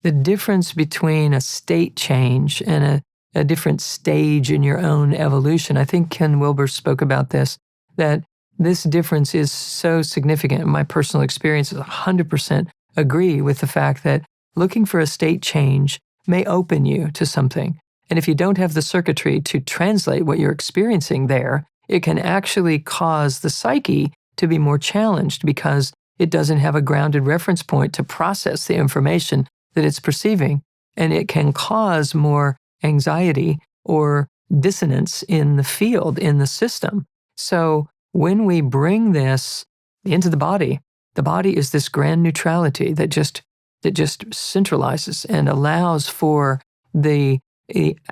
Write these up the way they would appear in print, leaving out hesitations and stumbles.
the difference between a state change and a different stage in your own evolution. I think Ken Wilber spoke about this, that this difference is so significant. My personal experience is 100% agree with the fact that looking for a state change may open you to something. And if you don't have the circuitry to translate what you're experiencing there, it can actually cause the psyche to be more challenged because it doesn't have a grounded reference point to process the information that it's perceiving. And it can cause more anxiety or dissonance in the field, in the system. So when we bring this into the body is this grand neutrality that just centralizes and allows for the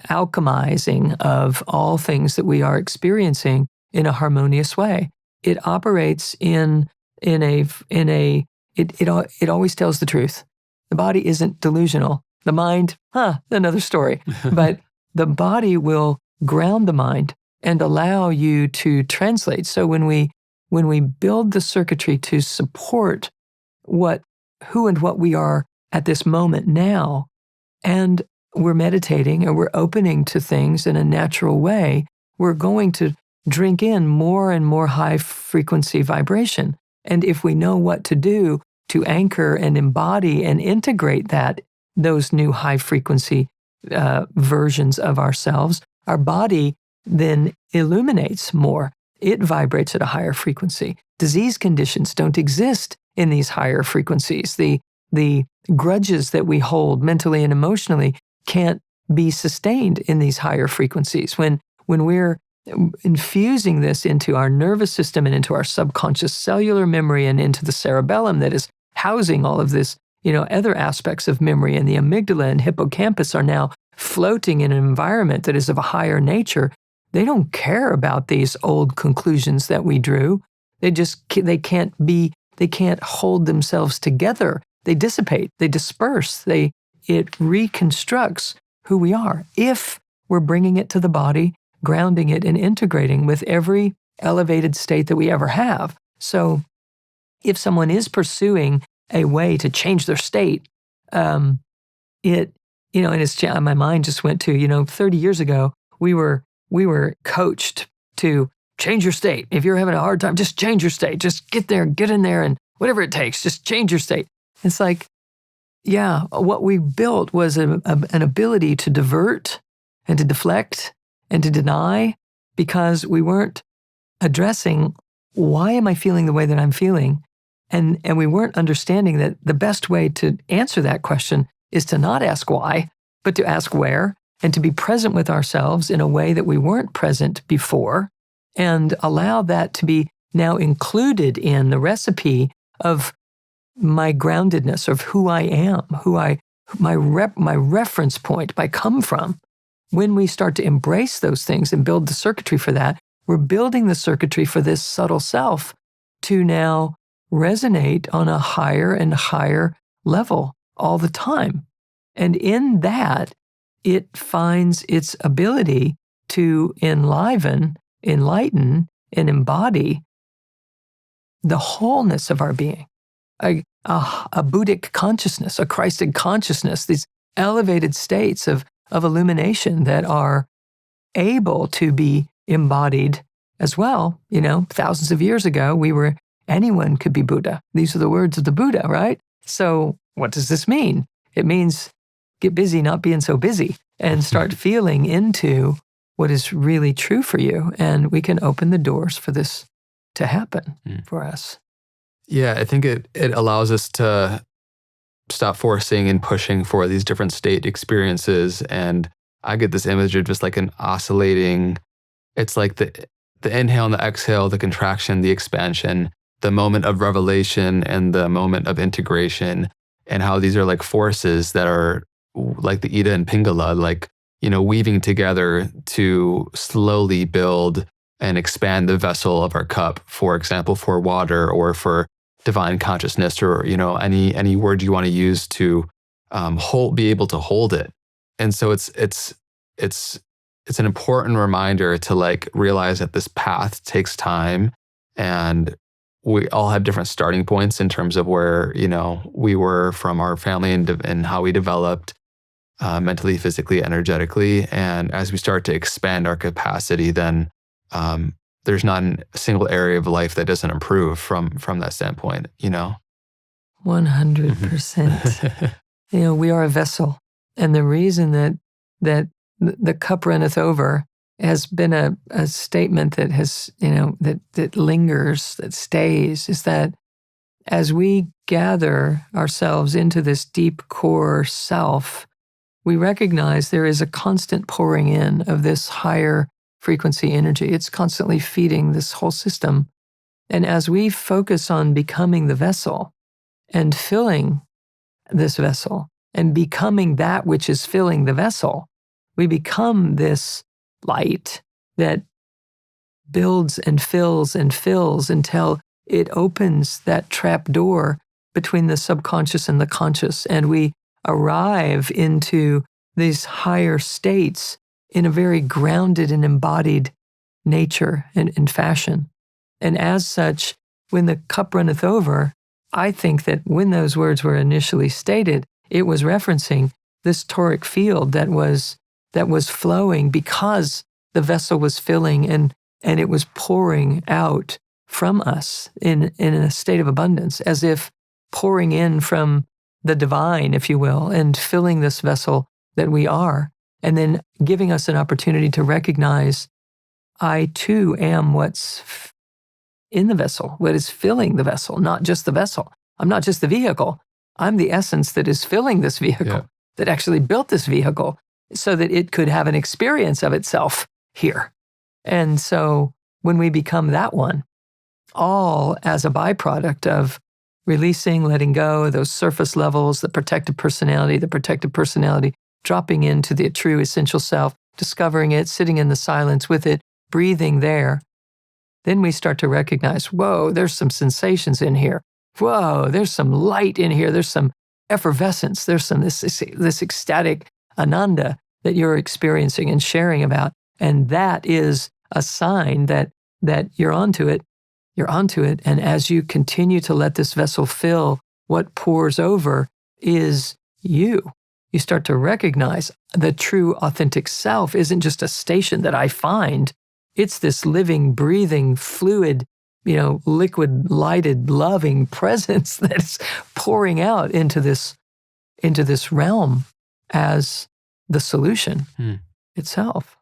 alchemizing of all things that we are experiencing in a harmonious way. It operates it always tells the truth. The body isn't delusional. The mind, another story. But the body will ground the mind and allow you to translate. So when we build the circuitry to support who and what we are at this moment now, and we're meditating and we're opening to things in a natural way, we're going to drink in more and more high frequency vibration. And if we know what to do to anchor and embody and integrate those new high frequency versions of ourselves, our body then illuminates more. It vibrates at a higher frequency. Disease conditions don't exist in these higher frequencies. The grudges that we hold mentally and emotionally can't be sustained in these higher frequencies. When we're infusing this into our nervous system and into our subconscious cellular memory and into the cerebellum that is housing all of this, other aspects of memory, and the amygdala and hippocampus are now floating in an environment that is of a higher nature, they don't care about these old conclusions that we drew. They can't hold themselves together. They dissipate, they disperse, it reconstructs who we are if we're bringing it to the body, grounding it and integrating with every elevated state that we ever have. So if someone is pursuing a way to change their state, and my mind just went to, 30 years ago, we were coached to change your state. If you're having a hard time, just change your state. Just get in there and whatever it takes, just change your state. It's like, yeah, what we built was an ability to divert and to deflect and to deny because we weren't addressing why am I feeling the way that I'm feeling? And we weren't understanding that the best way to answer that question is to not ask why, but to ask where, and to be present with ourselves in a way that we weren't present before, and allow that to be now included in the recipe of my groundedness, of who I am, my reference point, my come from. When we start to embrace those things and build the circuitry for that, we're building the circuitry for this subtle self to now resonate on a higher and higher level all the time. And in that, it finds its ability to enliven, enlighten, and embody the wholeness of our being. A Buddhic consciousness, a Christic consciousness, these elevated states of illumination that are able to be embodied as well. Thousands of years ago, anyone could be Buddha. These are the words of the Buddha, right? So what does this mean? It means get busy not being so busy and start feeling into what is really true for you. And we can open the doors for this to happen for us. Yeah, I think it allows us to stop forcing and pushing for these different state experiences. And I get this image of just like an oscillating, it's like the inhale and the exhale, the contraction, the expansion, the moment of revelation and the moment of integration, and how these are like forces that are like the Ida and Pingala, like, weaving together to slowly build and expand the vessel of our cup, for example, for water or for divine consciousness, or, any word you want to use to be able to hold it. And so it's an important reminder to like realize that this path takes time, and we all have different starting points in terms of where, we were from our family and how we developed mentally, physically, energetically. And as we start to expand our capacity, then there's not a single area of life that doesn't improve from that standpoint, 100%. We are a vessel. And the reason that the cup runneth over has been a statement that has, that lingers, that stays, is that as we gather ourselves into this deep core self, we recognize there is a constant pouring in of this higher frequency energy. It's constantly feeding this whole system. And as we focus on becoming the vessel and filling this vessel and becoming that which is filling the vessel, we become this light that builds and fills until it opens that trap door between the subconscious and the conscious, and we arrive into these higher states in a very grounded and embodied nature and fashion. And as such, when the cup runneth over, I think that when those words were initially stated, it was referencing this toric field that was flowing because the vessel was filling and it was pouring out from us in a state of abundance, as if pouring in from the divine, if you will, and filling this vessel that we are, and then giving us an opportunity to recognize, I too am what's in the vessel, what is filling the vessel, not just the vessel. I'm not just the vehicle. I'm the essence that is filling this vehicle, that actually built this vehicle so that it could have an experience of itself here. And so when we become that one, all as a byproduct of releasing, letting go, those surface levels, the protective personality dropping into the true essential self, discovering it, sitting in the silence with it, breathing there, then we start to recognize, whoa, there's some sensations in here. Whoa, there's some light in here. There's some effervescence. There's some this ecstatic ananda that you're experiencing and sharing about. And that is a sign that you're onto it. You're onto it. And as you continue to let this vessel fill, what pours over is you. You start to recognize the true authentic self isn't just a station that I find. It's this living, breathing, fluid, liquid, lighted, loving presence that's pouring out into this realm as the solution itself.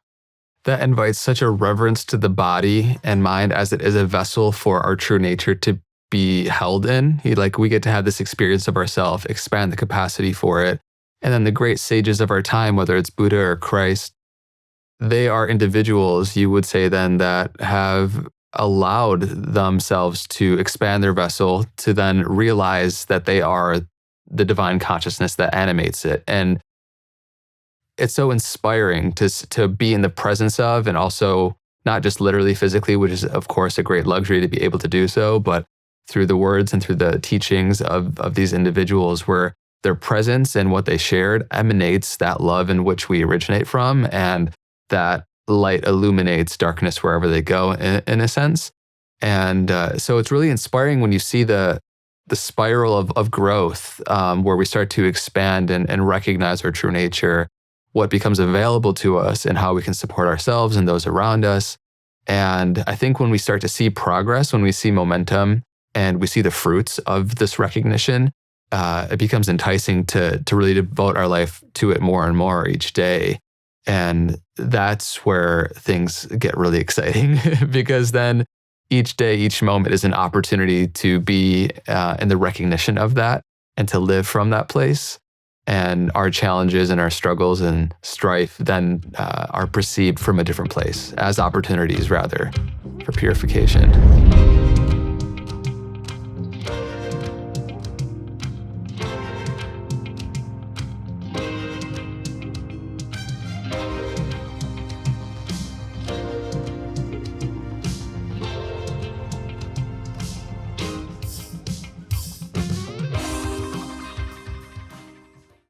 That invites such a reverence to the body and mind as it is a vessel for our true nature to be held in. We get to have this experience of ourself, expand the capacity for it. And then the great sages of our time, whether it's Buddha or Christ, they are individuals, you would say then, that have allowed themselves to expand their vessel to then realize that they are the divine consciousness that animates it. And it's so inspiring to be in the presence of, and also not just literally physically, which is of course a great luxury to be able to do so, but through the words and through the teachings of these individuals, where their presence and what they shared emanates that love in which we originate from, and that light illuminates darkness wherever they go, in a sense. And so it's really inspiring when you see the spiral of growth, where we start to expand and recognize our true nature, what becomes available to us, and how we can support ourselves and those around us. And I think when we start to see progress, when we see momentum, and we see the fruits of this recognition, it becomes enticing to really devote our life to it more and more each day. And that's where things get really exciting, because then each day, each moment is an opportunity to be in the recognition of that and to live from that place. And our challenges and our struggles and strife then are perceived from a different place, as opportunities rather, for purification.